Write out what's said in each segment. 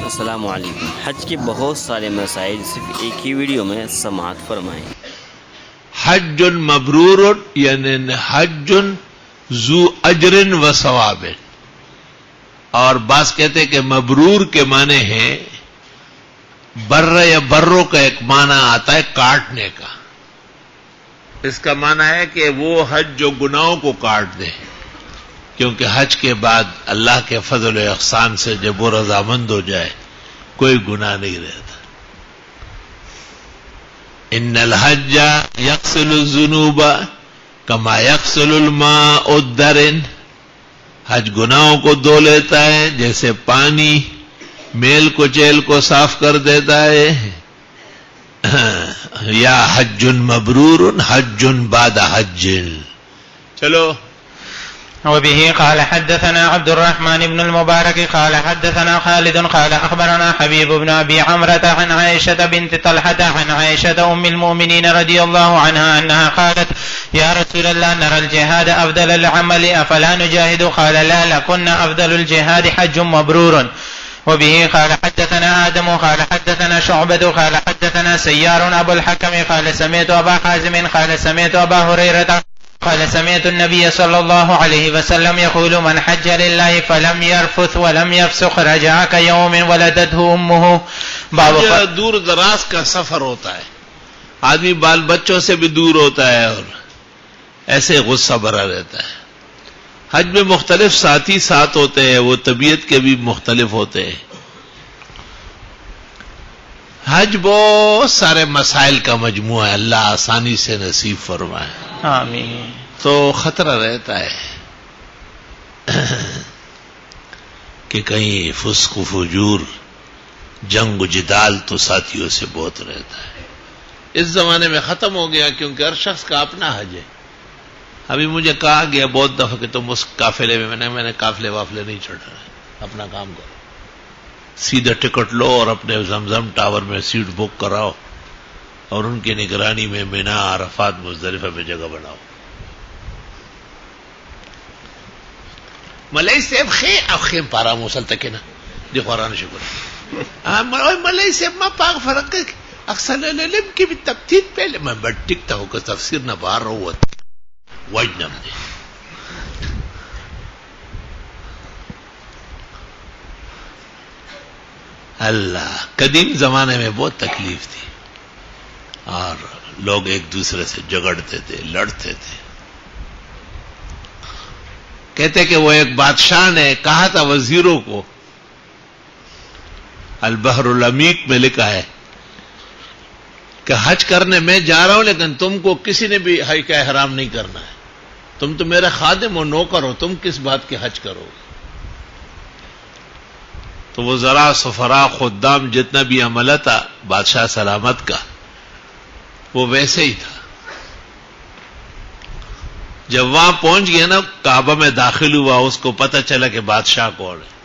السلام علیکم۔ حج کے بہت سارے مسائل صرف ایک ہی ویڈیو میں سماعت فرمائیں۔ حج مبرور یعنی حج ذو اجر و ثواب، اور بعض کہتے کہ مبرور کے معنی ہے بر یا بروں کا ایک معنی آتا ہے کاٹنے کا۔ اس کا معنی ہے کہ وہ حج جو گناہوں کو کاٹ دے، کیونکہ حج کے بعد اللہ کے فضل و احسان سے جب وہ رضامند ہو جائے کوئی گناہ نہیں رہتا۔ ان الحج یغسل الذنوب کما یغسل الماء الدرن، حج گناہوں کو دھو لیتا ہے جیسے پانی میل کچیل کو صاف کر دیتا ہے۔ یا حج مبرور حج بعد حج۔ چلو وبه قال حدثنا عبد الرحمن بن المبارك قال حدثنا خالد قال أخبرنا حبيب بن أبي عمرة عن عائشة بنت طلحة عن عائشة أم المؤمنين رضي الله عنها أنها قالت يا رسول الله نرى الجهاد أفضل العمل أفلا نجاهد؟ قال لا، لكن أفضل الجهاد حج مبرور. وبه قال حدثنا آدم قال حدثنا شعبة قال حدثنا سيار أبو الحكم قال سمعت أبا حازم قال سمعت أبا هريرة قال سمعت النبي صلى الله عليه وسلم يقول من حج لله فلم يرفث ولم يفسق رجع كيوم ولدته امه. حج دور دراز کا سفر ہوتا ہے، آدمی بال بچوں سے بھی دور ہوتا ہے اور ایسے غصہ بھرا رہتا ہے۔ حج میں مختلف ساتھی ساتھ ہوتے ہیں، وہ طبیعت کے بھی مختلف ہوتے ہیں۔ حج بہت سارے مسائل کا مجموعہ ہے، اللہ آسانی سے نصیب فرمائے، آمین۔ تو خطرہ رہتا ہے کہ کہیں فسق و فجور جنگ و جدال تو ساتھیوں سے بہت رہتا ہے۔ اس زمانے میں ختم ہو گیا کیونکہ ہر شخص کا اپنا حج ہے۔ ابھی مجھے کہا گیا بہت دفعہ کہ تم اس قافلے میں نے قافلے وافلے نہیں چڑھا، اپنا کام کرو، سیدھا ٹکٹ لو اور اپنے زمزم ٹاور میں سیٹ بک کراؤ اور ان کی نگرانی میں مینا عرفات مزدلفہ میں جگہ بناؤ۔ ملائی صاحب خیم پارا موسل تک نا دی قرآن شکر ملائی صاحب ما پاک فرق اکثر علم کی بھی تبتید پہلے میں بڑھ ٹکتا ہوں کہ تفسیر نہ باہر رہو وجنم دے۔ اللہ قدیم زمانے میں بہت تکلیف تھی اور لوگ ایک دوسرے سے جھگڑتے تھے، لڑتے تھے۔ کہتے کہ وہ ایک بادشاہ نے کہا تھا وزیروں کو، البحر العمیق میں لکھا ہے کہ حج کرنے میں جا رہا ہوں لیکن تم کو کسی نے بھی حج کا احرام نہیں کرنا ہے، تم تو میرا خادم ہو، نوکر ہو، تم کس بات کے حج کرو گے؟ تو وہ ذرا سفرا خدام جتنا بھی عملہ تھا بادشاہ سلامت کا وہ ویسے ہی تھا۔ جب وہاں پہنچ گیا نا، کعبہ میں داخل ہوا، اس کو پتہ چلا کہ بادشاہ کون ہے،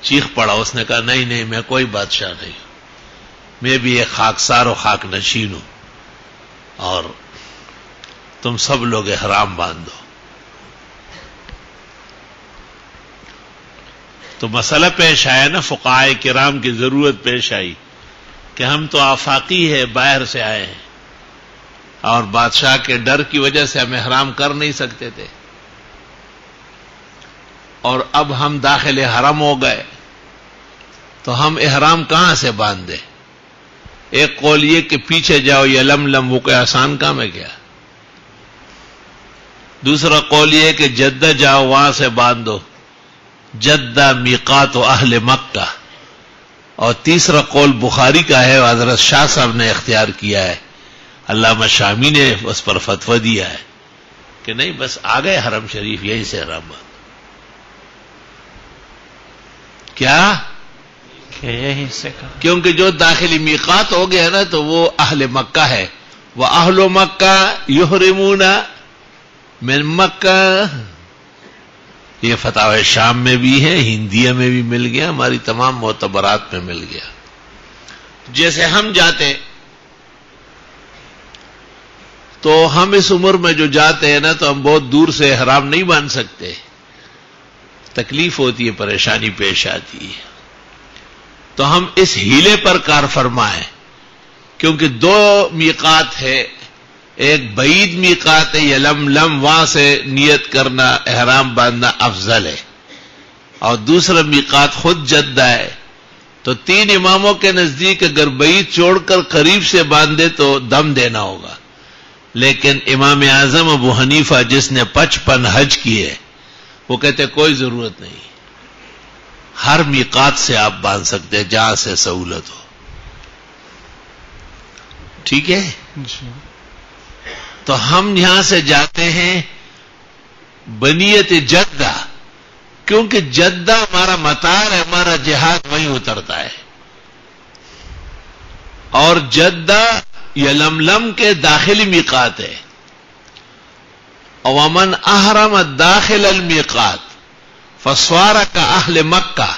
چیخ پڑا، اس نے کہا نہیں نہیں میں کوئی بادشاہ نہیں ہوں، میں بھی ایک خاکسار و خاک نشین ہوں، اور تم سب لوگ احرام باندھو۔ تو مسئلہ پیش آیا نا، فقہاء کرام کی ضرورت پیش آئی کہ ہم تو آفاقی ہے، باہر سے آئے ہیں اور بادشاہ کے ڈر کی وجہ سے ہم احرام کر نہیں سکتے تھے، اور اب ہم داخل حرم ہو گئے تو ہم احرام کہاں سے باندھے؟ ایک قول یہ کہ پیچھے جاؤ، یہ لم وہ کوئی آسان کام ہے کیا؟ دوسرا قول یہ کہ جدہ جاؤ، وہاں سے باندھو، جدہ میقات و اہل مکہ، اور تیسرا قول بخاری کا ہے، حضرت شاہ صاحب نے اختیار کیا ہے، علامہ شامی نے اس پر فتویٰ دیا ہے کہ نہیں بس آ گئے حرم شریف، یہی سے حرم باندھو۔ کیا؟ کہ یہی سے کہا، کیونکہ جو داخلی میقات ہو گیا نا تو وہ اہل مکہ ہے، وَأَهْلُ مَكَّةَ يُحْرِمُونَ مِن مَكَّةَ۔ یہ فتاوی شام میں بھی ہے، ہندیہ میں بھی مل گیا، ہماری تمام معتبرات میں مل گیا۔ جیسے ہم جاتے تو ہم اس عمر میں جو جاتے ہیں نا تو ہم بہت دور سے احرام نہیں باندھ سکتے، تکلیف ہوتی ہے، پریشانی پیش آتی ہے۔ تو ہم اس ہیلے پر کار فرمائیں، کیونکہ دو میقات ہے، ایک بعید میقات ہے یلملم، وہاں سے نیت کرنا احرام باندھنا افضل ہے، اور دوسرا میقات خود جدہ ہے. تو تین اماموں کے نزدیک اگر بعید چھوڑ کر قریب سے باندھے تو دم دینا ہوگا، لیکن امام اعظم ابو حنیفہ جس نے 55 حج کیے وہ کہتے کوئی ضرورت نہیں، ہر میقات سے آپ باندھ سکتے ہیں جہاں سے سہولت ہو. ٹھیک ہے؟ تو ہم یہاں سے جاتے ہیں بنیت جدہ، کیونکہ جدہ ہمارا مطار ہے، ہمارا جہاد وہیں اترتا ہے، اور جدہ یلملم کے داخلی میقات ہے. ومن احرم داخل المیقات فصار کاہل مکہ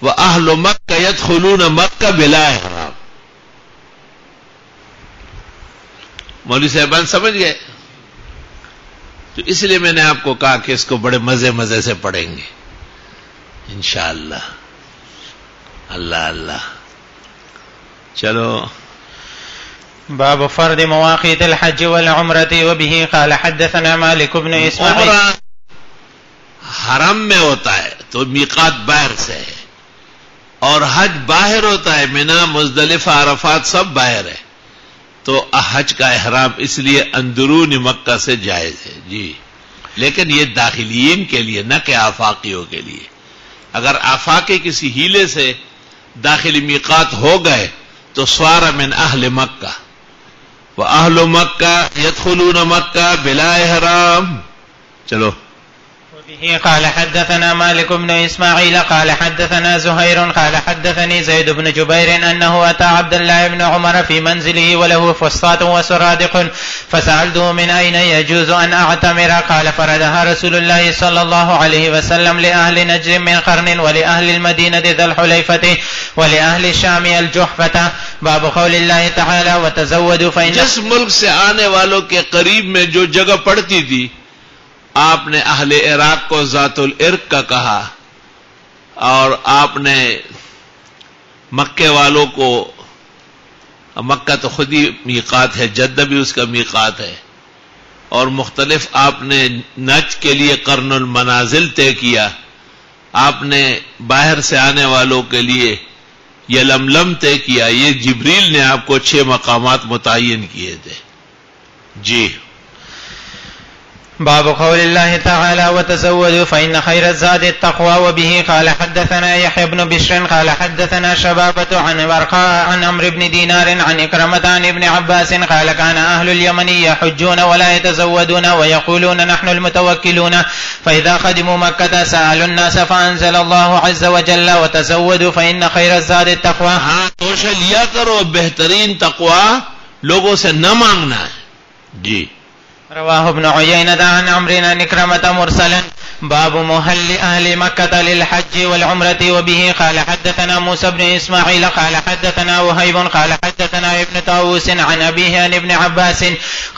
واہل مکہ یدخلون مکہ بلا احرام. مولوی صاحبان سمجھ گئے؟ تو اس لیے میں نے آپ کو کہا کہ اس کو بڑے مزے سے پڑھیں گے انشاءاللہ. اللہ اللہ. چلو. باب فرض مواقيت الحج والعمرة وبه قال حدثنا مالك بن اسماعيل. عمرہ حرم میں ہوتا ہے تو میقات باہر سے ہے، اور حج باہر ہوتا ہے، منا مزدلفہ عرفات سب باہر ہے، تو حج کا احرام اس لیے اندرون مکہ سے جائز ہے. جی، لیکن یہ داخلین کے لیے نہ کہ آفاقیوں کے لیے. اگر آفاقی کسی ہیلے سے داخلی میقات ہو گئے تو صار من اہل مکہ واہل مکہ یدخلون مکہ بلا احرام. چلو. وبه قال حدثنا مالك بن إسماعيل قال حدثنا زهير قال حدثني زيد بن جبير أنه أتى عبد الله بن عمر في منزله وله فسطاط وسرادق فسألته من أين يجوز أن أعتمر قال فردها رسول الله صلى الله عليه وسلم لأهل نجد من قرن ولأهل المدينة ذي الحليفة ولأهل الشام الجحفة. باب قول الله تعالى وتزودوا فإن جس ملک سے آنے والوں کے قریب میں جو جگہ پڑتی تھی آپ نے اہل عراق کو ذات العرق کا کہا، اور آپ نے مکے والوں کو، مکہ تو خود ہی میقات ہے، جدہ بھی اس کا میقات ہے، اور مختلف آپ نے نجد کے لیے قرن المنازل طے کیا، آپ نے باہر سے آنے والوں کے لیے یلملم طے کیا. یہ جبریل نے آپ کو 6 مقامات متعین کیے تھے. جی. باب قول الله تعالى وتزودوا فإن خير الزاد التقوى. وبه قال حدثنا يحيى بن بشر قال حدثنا شبابة عن ورقاء عن عمرو بن دينار عن إكرمة عن ابن عباس قال كان أهل اليمن يحجون ولا يتزودون ويقولون نحن المتوكلون فإذا قدموا مكة سألوا الناس فأنزل الله عز وجل وتزودوا فإن خير الزاد التقوى. ہاں توشہ لیا کرو، بہترین تقوی لوگوں سے نہ مانگنا ہے. جی. رواه ابن عيينة عن عمرو بن إكرمة مرسلا. باب مهل أهل مكة للحج والعمرة. وبه قال حدثنا موسى بن إسماعيل قال حدثنا وهيب قال حدثنا ابن طاووس عن أبيه عن ابن عباس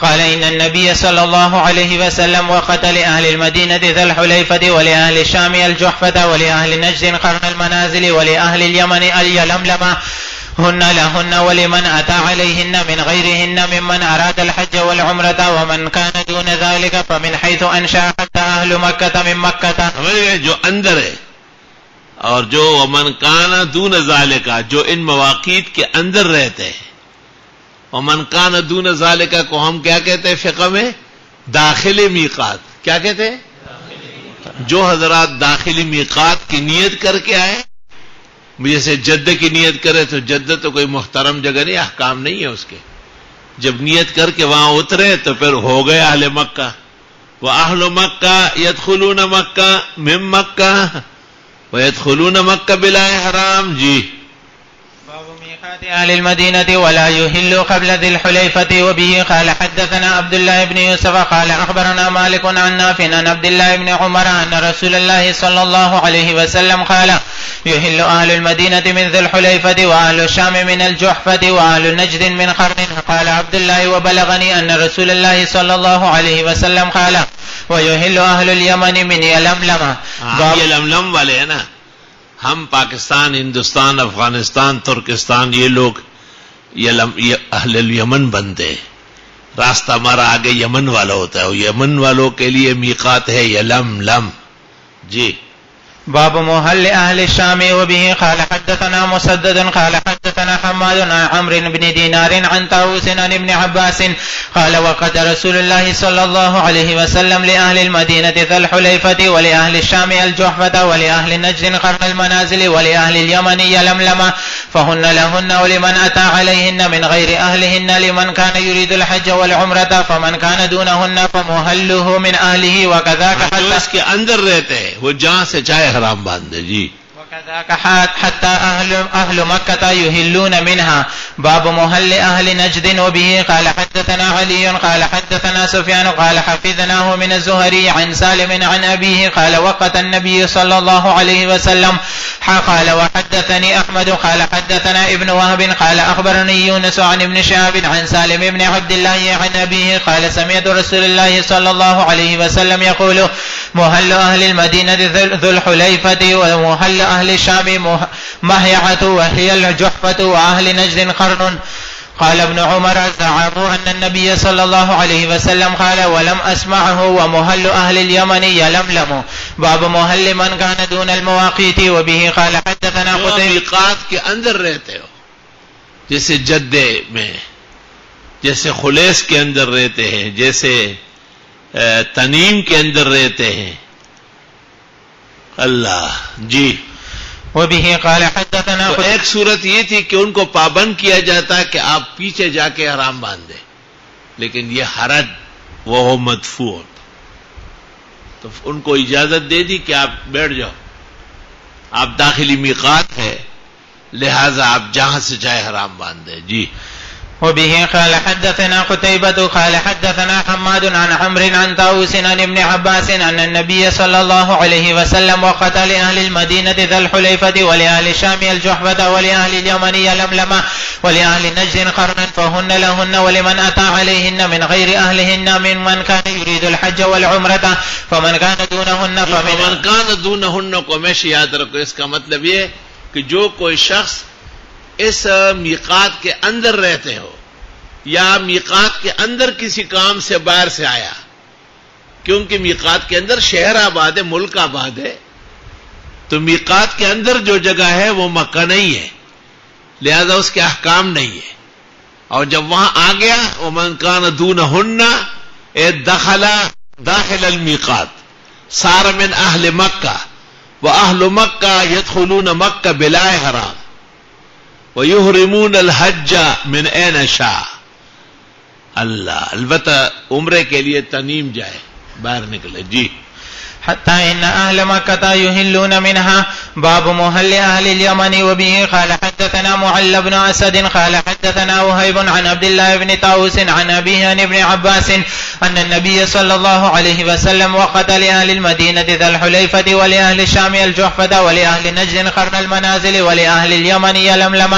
قال إن النبي صلى الله عليه وسلم وقت لأهل المدينة ذا الحليفة ولأهل الشام الجحفة ولأهل نجد قرن المنازل ولأهل اليمن اليلملم هن لهن ولمن أتى عليهن من غيرهن ممن أراد الحج والعمرة ومن كان دون ذلك فمن حيث أنشأ حتى أهل مكة من مكة. جو اندر ہے، اور جو ومن کان دون ذالک جو ان مواقیت کے اندر رہتے ہیں. ومن کان دون ذالک کو ہم کیا کہتے ہیں فقہ میں؟ داخلی میقات. کیا کہتے ہیں؟ جو حضرات داخلی میقات کی نیت کر کے آئے، جیسے جدہ کی نیت کرے تو جدہ تو کوئی محترم جگہ نہیں، احکام نہیں ہے اس کے. جب نیت کر کے وہاں اترے تو پھر ہو گئے اہل مکہ. وَأَهْلُ مَكَّةَ يَدْخُلُونَ مَكَّةَ مِن مَكَّةَ وَيَدْخُلُونَ مَكَّةَ بِلَا احرام. جی. باب ميقات أهل المدينة ولا يهل قبل ذي الحليفة. وبه قال حدثنا عبد الله بن يوسف قال أخبرنا مالك عن نافع عن عبد الله بن عمر أن رسول الله صلى الله عليه وسلم قال يهل أهل المدينة من ذي الحليفة وأهل الشام من الجحفة وأهل نجد من قرن. قال عبد الله وبلغني أن رسول الله صلى الله عليه وسلم قال ويهل أهل اليمن من يلملم. یہ لملم والے ہیں نا، ہم پاکستان، ہندوستان، افغانستان، ترکستان، یہ لوگ اہل الیمن بنتے، راستہ ہمارا آگے یمن والا ہوتا ہے، اور یمن والوں کے لیے میقات ہے یلملم. جی. باب محل اهل الشام وبه قال حدثنا مسدد قال حدثنا حماد عن عمرو بن دينار عن طاووس عن ابن عباس قال وقد رسول الله صلى الله عليه وسلم لأهل المدينة ذا الحليفة ولأهل الشام الجحفة ولأهل نجد قرن المنازل ولأهل اليمن يلملم فهن لهن ولمن أتى عليهن من غير أهلهن لمن كان يريد الحج والعمرة فمن كان دونهن فمهله من أهله وكذاك جو اس کے اندر رہتے ہیں وہ جہاں سے چاہے حرام باندھ دے. جی. وكذاك حتى أهل مكة يهلون منها. باب محل أهل نجد وبه قال حدثنا علي قال حدثنا سفيان قال حفظناه من الزهري عن سالم عن أبيه قال وقت النبي صلى الله عليه وسلم قال وحدثني أحمد قال حدثنا ابن وهب قال أخبرني يونس عن ابن شهاب عن سالم بن عبد الله عن أبيه قال سمعت رسول الله صلى الله عليه وسلم يقول محل أهل المدينة ذو الحليفة ومحل أهل الشام مهيعة وهي الجحفة وأهل نجد قرن. قال ابن عمر زعموا أن النبي صلى الله عليه وسلم قال ولم أسمعه ومحل أهل اليمن يلملم. باب محل من كان دون المواقيت وبه قال حدثنا قتيبة. میقات کے اندر رہتے ہو جیسے جدے میں، جیسے خلیص کے اندر رہتے ہیں، جیسے تنیم کے اندر رہتے ہیں. اللہ. جی. وبه قال حدثنا تو ایک صورت یہ تھی کہ ان کو پابند کیا جاتا ہے کہ آپ پیچھے جا کے حرام باندھیں، لیکن یہ حرج وہ مدفوع، تو ان کو اجازت دے دی کہ آپ بیٹھ جاؤ، آپ داخلی میقات ہے، لہذا آپ جہاں سے چاہے حرام باندھیں. جی. وبه قال حدثنا قتيبة قال حدثنا حماد عن عمرو عن طاووس عن ابن عباس أن النبي صلى الله عليه وسلم وقت لأهل المدينة ذا الحليفة ولأهل الشام الجحفة ولأهل اليمن يلملم ولأهل نجد قرنا فهن لهن ولمن أتى عليهن من غير أهلهن ممن كان يريد الحج والعمرة فمن كان دونهن فمن كان دونهن کو ہمیشہ یاد رکھو. اس کا مطلب یہ کہ جو کوئی شخص اس میقات کے اندر رہتے ہو یا میقات کے اندر کسی کام سے باہر سے آیا، کیونکہ میقات کے اندر شہر آباد ہے، ملک آباد ہے، تو میقات کے اندر جو جگہ ہے وہ مکہ نہیں ہے، لہذا اس کے احکام نہیں ہے. اور جب وہاں آ گیا ومن کان دونہن داخل المیقات صار من اہل مکہ واہل مکہ يدخلون مکہ بلا احرام وَيُحْرِمُونَ الْحَجَّ مِنْ أَيْنَ شَاءَ. اللہ. البتہ عمرے کے لیے تنیم جائے، باہر نکلے. جی. حتى إن أهل مكة يهلون منها. باب محل أهل اليمن وبه قال حدثنا معل بن أسد قال حدثنا وهيب عن عبد الله بن طاووس عن أبيه عن ابن عباس أن النبي صلى الله عليه وسلم وقت لأهل المدينة ذا الحليفة ولأهل الشام الجحفة ولأهل نجد قرن المنازل ولأهل اليمن يلملم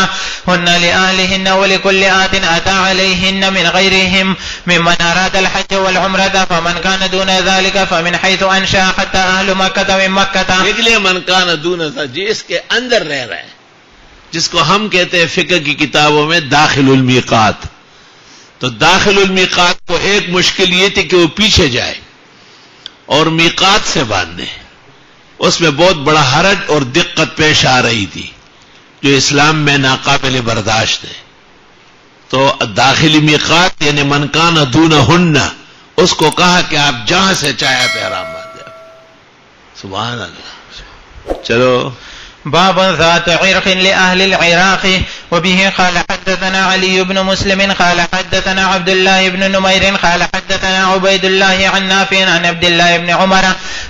هن لأهلهن ولكل آت أتى عليهن من غيرهم ممن أراد الحج والعمرة فمن كان دون ذلك فمن حيث أنشأ حتى أهل مكة من مكة. نکلے من کان دون تھا جی اس کے اندر رہ رہے ہیں، جس کو ہم کہتے ہیں فقہ کی کتابوں میں داخل المیقات. تو داخل المیقات کو ایک مشکل یہ تھی کہ وہ پیچھے جائے اور میقات سے باندھے، اس میں بہت بڑا حرج اور دقت پیش آ رہی تھی جو اسلام میں ناقابل برداشت ہے. تو داخلی میقات یعنی من کان دونہن، اس کو کہا کہ آپ جہاں سے چاہے پہ حرام باندھے. سبحان اللہ. چلو. باب ذات عرق لأهل العراق وبه قال حدثنا علي بن مسلم قال حدثنا عبد الله بن نمير قال حدثنا عبيد الله عن نافع عن عبد الله بن عمر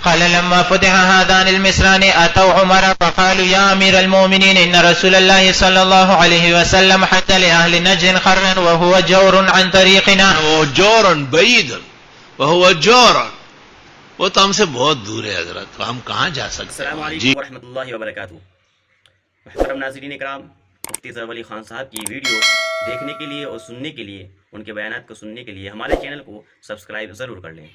قال لما فتح هذان المصران أتوا عمر فقالوا يا أمير المؤمنين إن رسول الله صلى الله عليه وسلم حتى لأهل نجد قرنا وهو جور عن طريقنا. وهو جور بعيد وهو جور، وہ تو ہم سے بہت دور ہے حضرت، تو ہم کہاں جا سکتے ہیں. السلام علیکم ورحمۃ اللہ وبرکاتہ. محترم ناظرین اکرام، مفتی ظفر علی خان صاحب کی ویڈیو دیکھنے کے لیے اور سننے کے لیے، ان کے بیانات کو سننے کے لیے ہمارے چینل کو سبسکرائب ضرور کر لیں.